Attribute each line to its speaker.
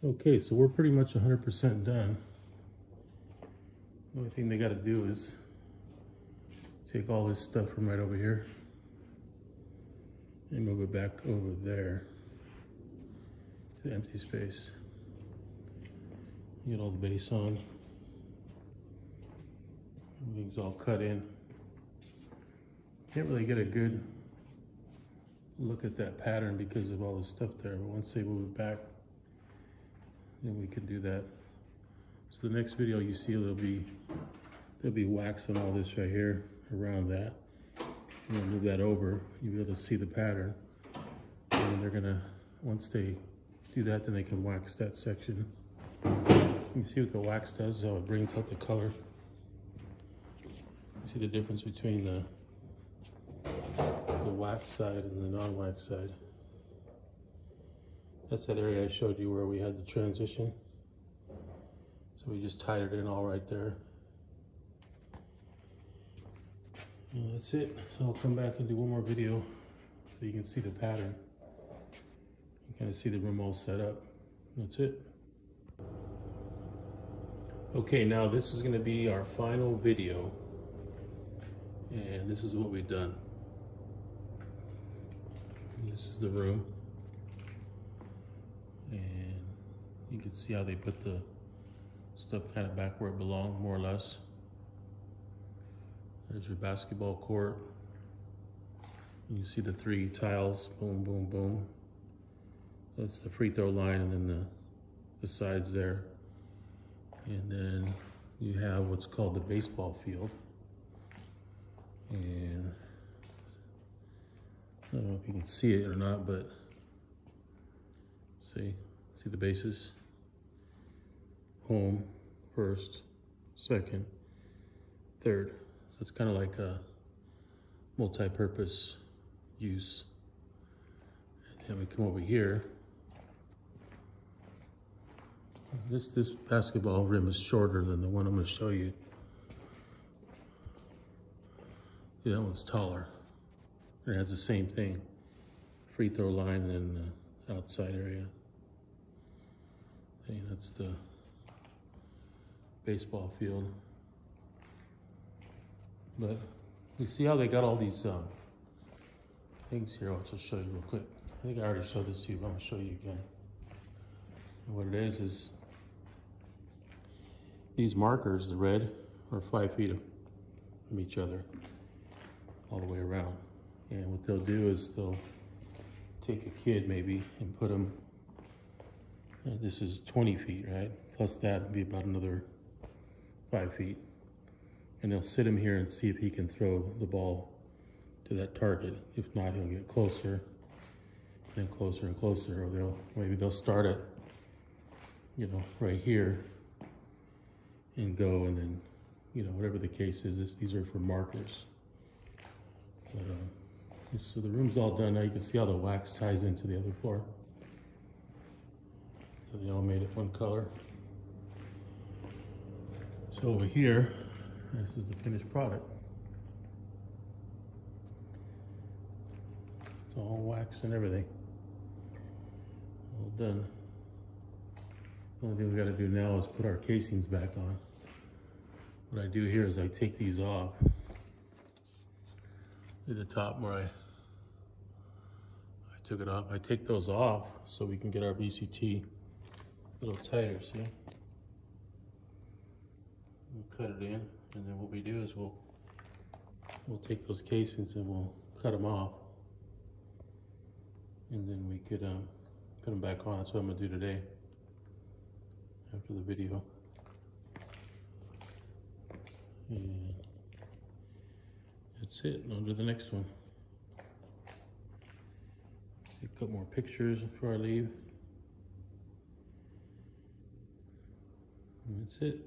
Speaker 1: Okay, so we're pretty much 100% done. The only thing they got to do is take all this stuff from right over here and move it back over there to the empty space. Get all the base on. Everything's all cut in. Can't really get a good look at that pattern because of all the stuff there, but once they move it back, then we can do that. So the next video you see, there'll be wax on all this right here around that. And we'll move that over, you'll be able to see the pattern. And they're gonna, once they do that, then they can wax that section. You can see what the wax does, how it brings out the color. You see the difference between the wax side and the non-wax side. That's that area I showed you where we had the transition. So we just tied it in all right there. And that's it. So I'll come back and do one more video so you can see the pattern. You kind of see the room all set up. That's it. Okay, now this is going to be our final video. And this is what we've done. And this is the room. And you can see how they put the stuff kind of back where it belonged, more or less. There's your basketball court. You see the 3 tiles, boom, boom, boom. That's the free throw line, and then the sides there. And then you have what's called the baseball field. And I don't know if you can see it or not, but see the bases? Home, first, second, third. So it's kind of like a multi-purpose use. And then we come over here. This basketball rim is shorter than the one I'm going to show you. Yeah, that one's taller. It has the same thing. Free throw line and the outside area. Okay, that's the baseball field. But you see how they got all these things here. I'll just show you real quick. I think I already showed this to you, but I'm going to show you again. And what it is these markers, the red, are 5 feet from each other all the way around. And what they'll do is they'll take a kid maybe and put them, this is 20 feet, right? Plus that would be about another 5 feet. And they'll sit him here and see if he can throw the ball to that target. If not, he'll get closer and closer and closer, or maybe they'll start at, right here and go, and then, whatever the case is, these are for markers. But, so the room's all done. Now you can see how the wax ties into the other floor. So they all made it one color. So over here, this is the finished product. It's all wax and everything. All done. The only thing we got to do now is put our casings back on. What I do here is I take these off. At the top where I took it off. I take those off so we can get our VCT a little tighter, see? We'll cut it in, and then what we do is we'll take those casings and we'll cut them off. And then we could put them back on. That's what I'm gonna do today after the video. And that's it. On to the next one. Take a couple more pictures before I leave. And that's it.